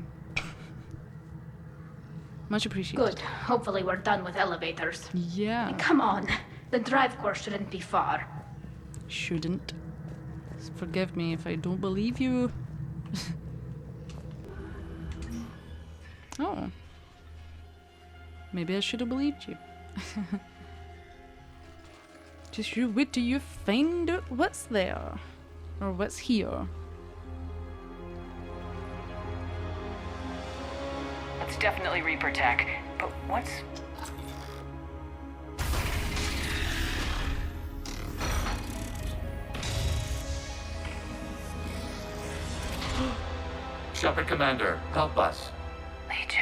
Much appreciated. Good. Hopefully we're done with elevators. Yeah. Come on. The drive course shouldn't be far. Shouldn't. Forgive me if I don't believe you. Oh. Maybe I should have believed you. Just you wait till you find out what's there. Or what's here. It's definitely Reaper tech, but what's... Shepard Commander, help us. Legion.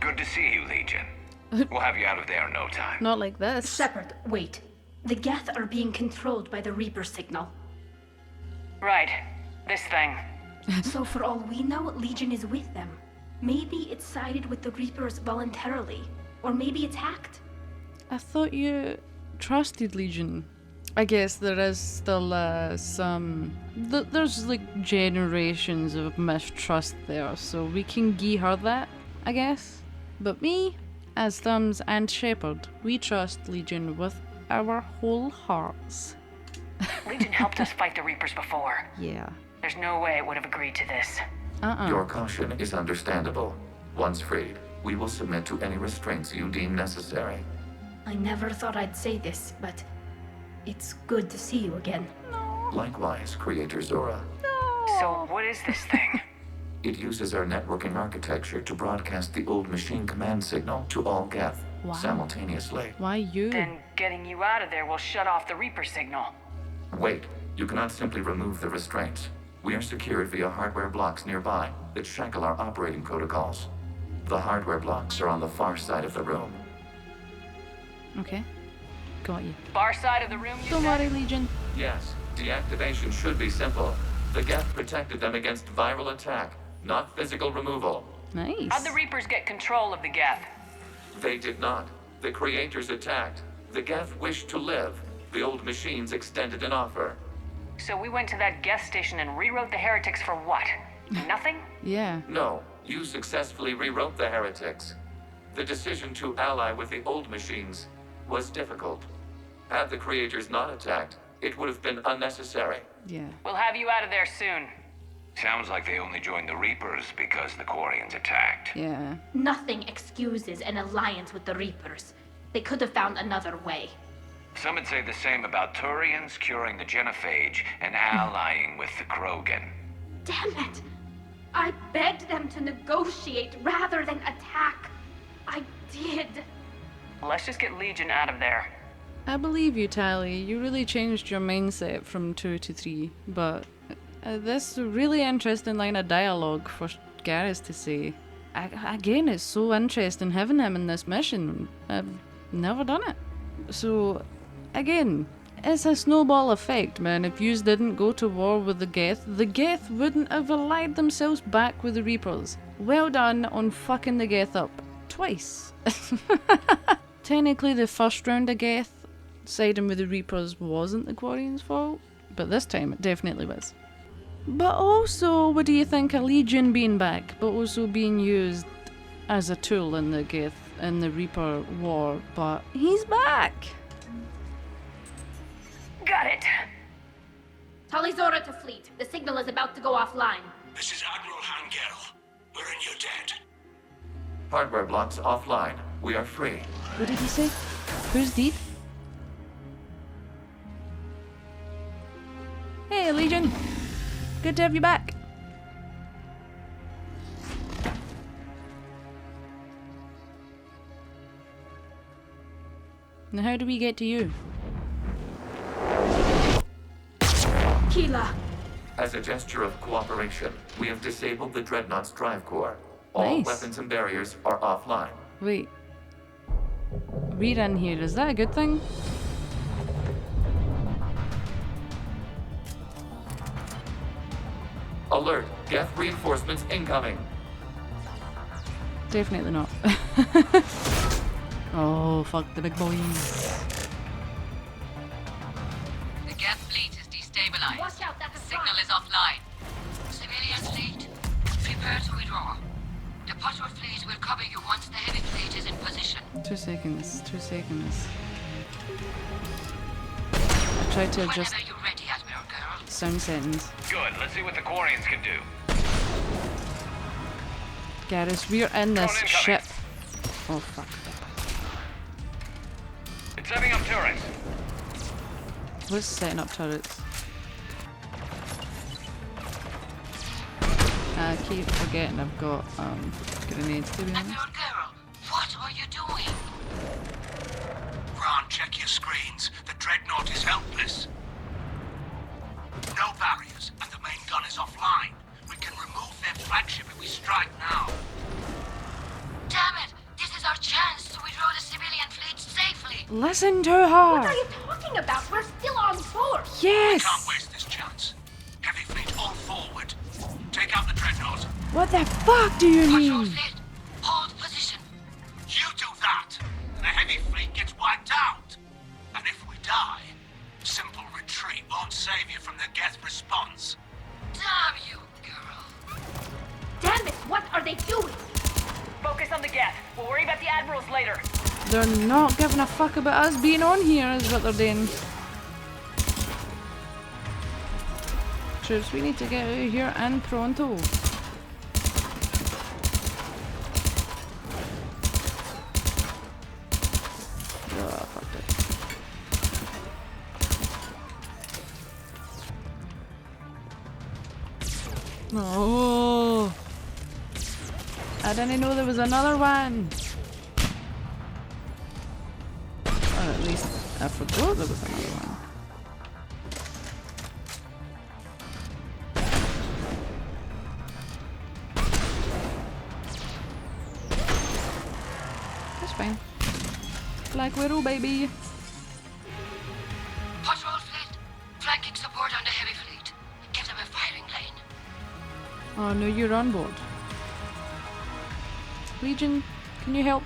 Good to see you, Legion. We'll have you out of there in no time. Not like this. Shepard, wait. The Geth are being controlled by the Reaper signal. Right. This thing. So for all we know, Legion is with them. Maybe it sided with the Reapers voluntarily. Or maybe it's hacked. I thought you trusted Legion. I guess there is still some... there's like generations of mistrust there, so we can give her that, I guess. But me, as Thumbs and Shepard, we trust Legion with our whole hearts. Legion helped us fight the Reapers before. Yeah. There's no way it would have agreed to this. Your caution is understandable. Once freed, we will submit to any restraints you deem necessary. I never thought I'd say this, but it's good to see you again. Likewise, Creator Zora. So what is this thing? It uses our networking architecture to broadcast the old machine command signal to all Geth simultaneously. Why you? Then getting you out of there will shut off the Reaper signal. Wait, you cannot simply remove the restraints. We are secured via hardware blocks nearby that shackle our operating protocols. The hardware blocks are on the far side of the room. Okay. Got you. Far side of the room, you Don't said? worry, Legion. Yes, deactivation should be simple. The Geth protected them against viral attack, not physical removal. Nice. How'd the Reapers get control of the Geth? They did not. The creators attacked. The Geth wished to live. The old machines extended an offer. So we went to that Geth station and rewrote the heretics for what? Nothing? Yeah. No, you successfully rewrote the heretics. The decision to ally with the old machines was difficult. Had the creators not attacked, it would have been unnecessary. Yeah. We'll have you out of there soon. Sounds like they only joined the Reapers because the Quarians attacked. Yeah. Nothing excuses an alliance with the Reapers. They could have found another way. Some would say the same about Turians curing the genophage and allying with the Krogan. Damn it! I begged them to negotiate rather than attack. I did. Let's just get Legion out of there. I believe you, Tally. You really changed your mindset from 2 to 3, but this really interesting line of dialogue for Garrus to say. Again, it's so interesting having him in this mission. I've never done it. So, again, it's a snowball effect, man. If yous didn't go to war with the Geth wouldn't have allied themselves back with the Reapers. Well done on fucking the Geth up. Twice. Technically, the first round of Geth siding with the Reapers wasn't the Quarians' fault, but this time it definitely was. But also, what do you think of Legion being back, but also being used as a tool in the Geth in the Reaper war, but he's back! Got it. Talizora to fleet. The signal is about to go offline. This is Admiral Hangel. We're in your debt. Hardware blocks offline. We are free. What did he say? Who's deep? Hey, Legion! Good to have you back. Now how do we get to you? Keela! As a gesture of cooperation, we have disabled the Dreadnought's drive core. All Nice. weapons and barriers are offline. Wait. We're in here, is that a good thing? Alert! Geth reinforcements incoming! Definitely not. Oh, fuck the big boys. The Geth fleet is destabilized. Watch out, that's The signal is offline. Civilian fleet, prepare to withdraw. The patrol fleet will cover you once the heavy fleet is in position. 2 seconds, 2 seconds. I tried to adjust Whenever you're ready, Admiral Girl. sound settings. Good, let's see what the Quarians can do. Garrus, we're in this Drone incoming. ship. Oh fuck. It's setting up turrets. What's setting up turrets? I keep forgetting I've got grenades, to be honest. Admiral Girl, what are you doing? Ron, check your screens. The Dreadnought is helpless. No barriers, and the main gun is offline. We can remove their flagship if we strike now. Damn it! This is our chance to withdraw the civilian fleet safely. Listen to her! What are you talking about? We're still on course. Yes! We can't waste this chance. Heavy fleet all forward. Take out the Dreadnought. What the fuck do you Patrol mean? fleet, hold position. You do that, and the heavy fleet gets wiped out. And if we die, simple retreat won't save you from the Geth response. Damn you, girl. Damn it, what are they doing? Focus on the Geth. We'll worry about the admirals later. They're not giving a fuck about us being on here, is what they're doing. Troops, we need to get out of here and pronto. Oh, fucked it. No. I didn't know there was another one. Or at least I forgot there was another one. That's fine. Black Widow, baby. Patrol fleet, flanking support on the heavy fleet. Give them a firing lane. Oh no, you're on board. Legion, can you help?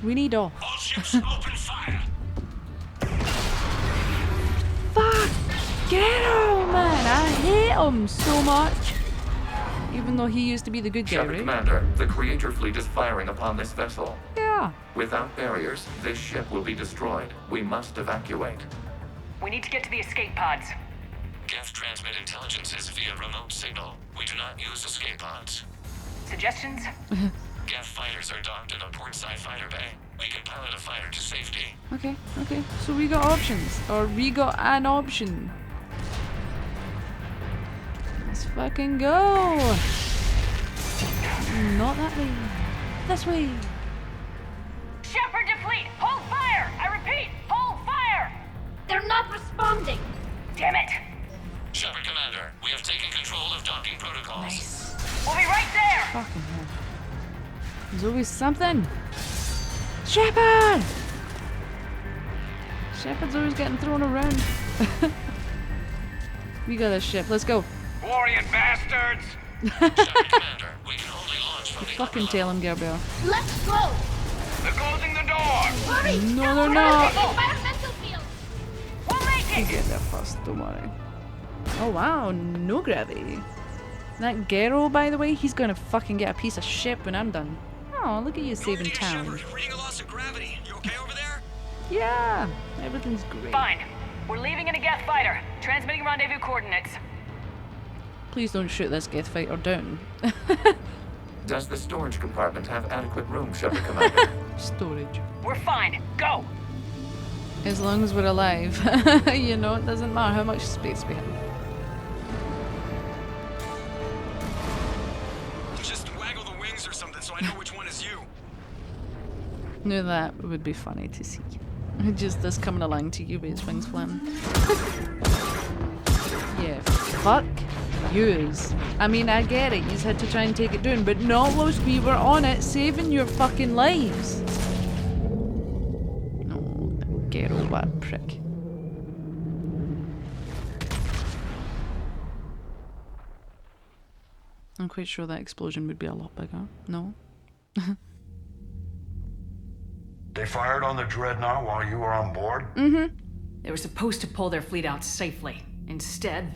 We need all. All ships open fire. Fuck! Get him, man! I hate him so much. Even though he used to be the good guy, Shepard right? Commander, the Creator fleet is firing upon this vessel. Yeah. Without barriers, this ship will be destroyed. We must evacuate. We need to get to the escape pods. Geth transmit intelligences via remote signal. We do not use escape pods. Suggestions? Geth fighters are docked in a portside fighter bay. We can pilot a fighter to safety. Okay, okay. So we got options. Or we got an option. Let's fucking go! Not that way. This way. Shepard to fleet! Hold fire! I repeat, hold fire! They're not responding. Damn it! Shepard Commander, we have taken control of docking protocols. Nice. We'll be right there! Fucking hell. There's always something. Shepard! Shepard's always getting thrown around. We got this ship. Let's go. Quarian bastards! Shepard Commander, we can only launch from the Fucking tell him, Gabriel. Let's go. They're closing the door! Hurry! No, they're not. Environmental field. We'll make You it! get there first, don't worry. Oh wow, no gravity. That Gero, by the way, he's gonna fucking get a piece of shit when I'm done. Oh, look at you saving time. Shepard, reading a loss of gravity. You okay over there? Yeah, everything's great. Fine. We're leaving in a Geth fighter. Transmitting rendezvous coordinates. Please don't shoot this Geth fighter down. Does the storage compartment have adequate room, Shepard Commander? Storage. We're fine. Go! As long as we're alive. You know, it doesn't matter how much space we have. Just waggle the wings or something so I know which one is you. No, that would be funny to see. Just this coming along to you with its wings flapping. Yeah, fuck yous. I mean, I get it, you had to try and take it down, but not whilst we were on it saving your fucking lives. No, get over that prick. I'm quite sure that explosion would be a lot bigger. No? They fired on the Dreadnought while you were on board? Mm-hmm. They were supposed to pull their fleet out safely. Instead...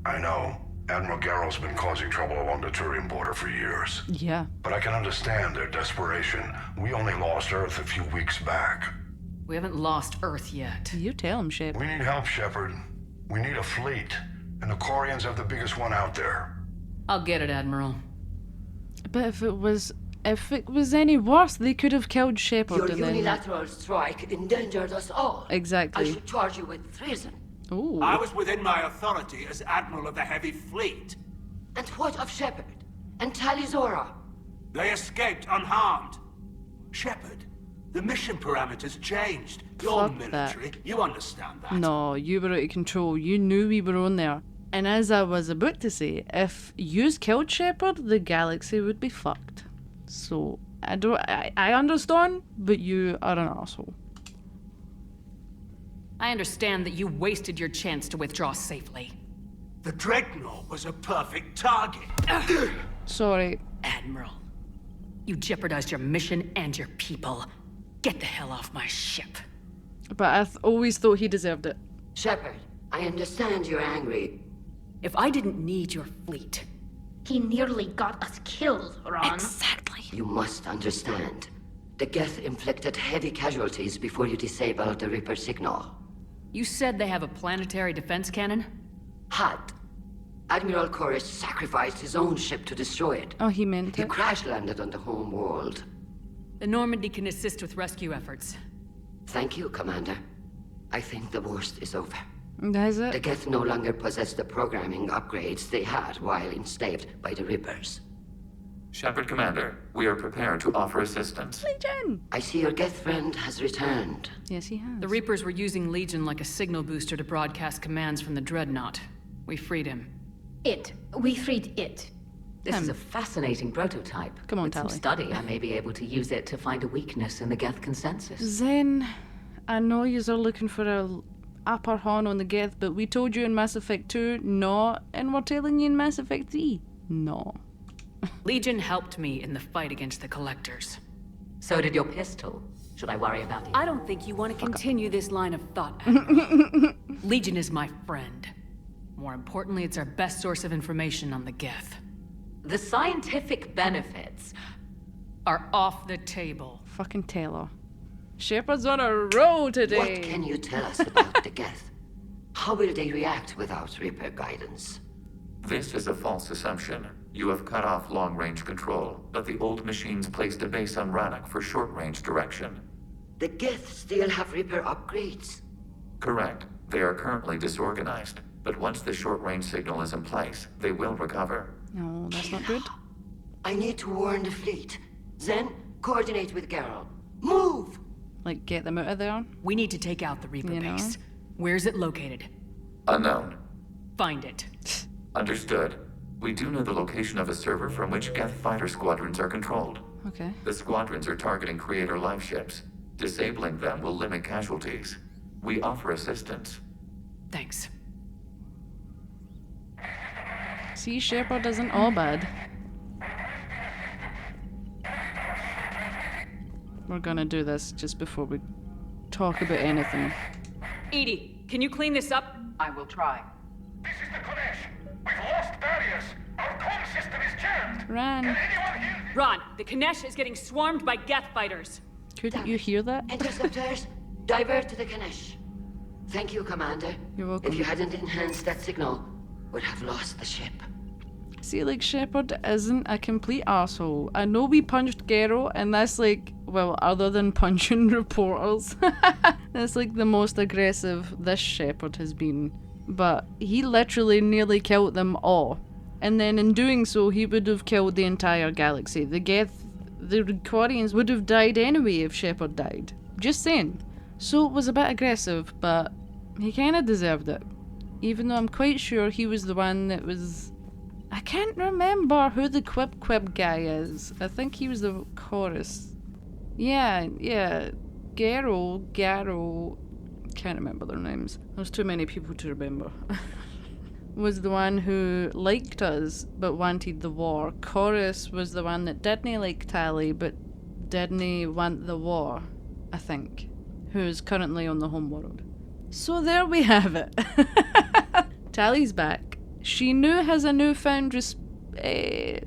I know. Admiral Garrow's been causing trouble along the Turian border for years. Yeah. But I can understand their desperation. We only lost Earth a few weeks back. We haven't lost Earth yet. You tell him, Shepard. We need help, Shepard. We need a fleet. And the Quarians have the biggest one out there. I'll get it, Admiral. But if it was any worse, they could have killed Shepard Your and then... unilateral strike endangered us all. Exactly. I should charge you with treason. Ooh. I was within my authority as Admiral of the Heavy Fleet. And what of Shepard? And Talizora? They escaped unharmed. Shepard, the mission parameters changed. You're Fuck military, that. you understand that. No, you were out of control. You knew we were on there. And as I was about to say, if yous killed Shepard, the galaxy would be fucked. So, I understand, but you are an asshole. I understand that you wasted your chance to withdraw safely. The Dreadnought was a perfect target. Sorry. Admiral, you jeopardized your mission and your people. Get the hell off my ship. But I always thought he deserved it. Shepard, I understand you're angry. If I didn't need your fleet... He nearly got us killed, Ron. Exactly. You must understand. The Geth inflicted heavy casualties before you disabled the Reaper signal. You said they have a planetary defense cannon? Had. Admiral Koris sacrificed his own ship to destroy it. Oh, he meant He it. crash-landed on the home world. The Normandy can assist with rescue efforts. Thank you, Commander. I think the worst is over. That's it. The Geth no longer possess the programming upgrades they had while enslaved by the Reapers. Shepard Commander, we are prepared to offer assistance. Legion! I see your Geth friend has returned. Yes, he has. The Reapers were using Legion like a signal booster to broadcast commands from the Dreadnought. We freed him. We freed it. This is a fascinating prototype. Come on, With some Tally. study, I may be able to use it to find a weakness in the Geth consensus. Zen, I know yous are looking for a upper hand on the Geth, but we told you in Mass Effect 2, no, and we're telling you in Mass Effect 3, no. Legion helped me in the fight against the Collectors. So did your pistol. Should I worry about it? I don't think you want to continue this line of thought. Legion is my friend. More importantly, it's our best source of information on the Geth. The scientific benefits are off the table. Fucking Taylor. Shepard's on a roll today. What can you tell us about the Geth? How will they react without Reaper guidance? This is a false assumption. You have cut off long-range control, but the old machines placed a base on Rannoch for short-range direction. The Geth still have Reaper upgrades? Correct. They are currently disorganized, but once the short-range signal is in place, they will recover. No, that's not good. I need to warn the fleet. Zen, coordinate with Garrow. Move! Like, get them out of there? We need to take out the Reaper base. Where's it located? Unknown. Find it. Understood. We do know the location of a server from which Geth fighter squadrons are controlled. Okay. The squadrons are targeting Creator live ships. Disabling them will limit casualties. We offer assistance. Thanks. See, Shepard isn't all bad. We're gonna do this just before we talk about anything. Edie, can you clean this up? I will try. This is the Kodesh. We've lost barriers. Our comm system is jammed. Ran. Can anyone hear Ron, the Kinesh is getting swarmed by Geth fighters. Couldn't you hear that? Interceptors, divert to the Kinesh. Thank you, Commander. You're welcome. If you hadn't enhanced that signal, we'd have lost the ship. See, like, Shepard isn't a complete arsehole. I know we punched Gero, and that's like, well, other than punching reporters, that's like the most aggressive this Shepard has been. But he literally nearly killed them all. And then in doing so, he would have killed the entire galaxy. The Quarians would have died anyway if Shepard died. Just saying. So it was a bit aggressive, but he kind of deserved it. Even though I'm quite sure he was the one that was... I can't remember who the Quip guy is. I think he was the chorus. Yeah. Garo. Can't remember their names. There's too many people to remember. Was the one who liked us but wanted the war. Chorus was the one that didn't like Tally but didn't want the war, I think. Who's currently on the homeworld. So there we have it. Tally's back. She has a newfound I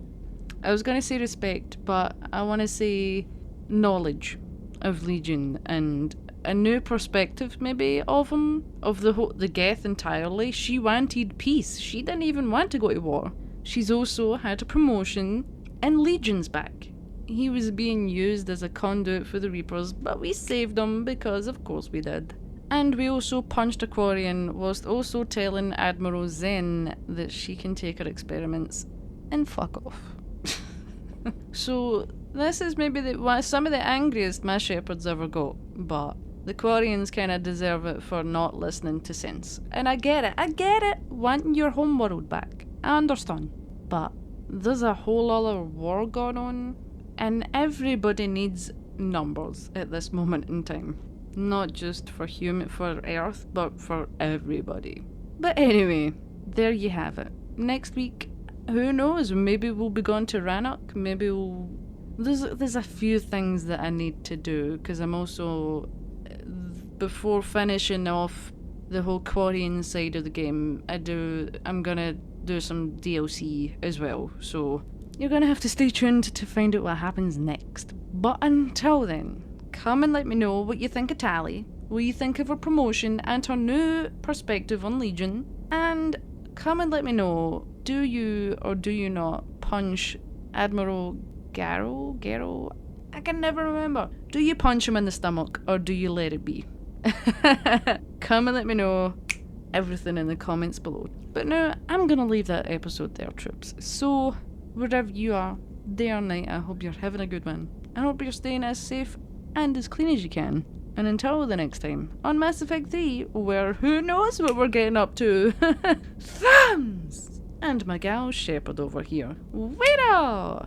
was going to say respect, but I want to say knowledge of Legion and a new perspective maybe of him, of the Geth entirely. She wanted peace. She didn't even want to go to war. She's also had a promotion and Legion's back. He was being used as a conduit for the Reapers, but we saved him because of course we did. And we also punched a Quarian whilst also telling Admiral Zen that she can take her experiments and fuck off. So this is maybe some of the angriest my Shepard's ever got, but the Quarians kind of deserve it for not listening to sense. And I get it, wanting your homeworld back. I understand. But there's a whole other war going on, and everybody needs numbers at this moment in time. Not just for Earth, but for everybody. But anyway, there you have it. Next week, who knows? Maybe we'll be going to Rannoch. Maybe we'll... There's a few things that I need to do, because I'm also... Before finishing off the whole Quarian side of the game, I'm gonna do some DLC as well. So, you're gonna have to stay tuned to find out what happens next. But until then... Come and let me know what you think of Tally, what you think of her promotion and her new perspective on Legion, and come and let me know, do you or do you not punch Admiral Gero? I can never remember. Do you punch him in the stomach or do you let it be? Come and let me know everything in the comments below. But now, I'm gonna leave that episode there, troops. So, wherever you are, day or night, I hope you're having a good one. I hope you're staying as safe and as clean as you can. And until the next time, on Mass Effect 3, where who knows what we're getting up to. Thumbs! And my gal Shepard over here. Waiter!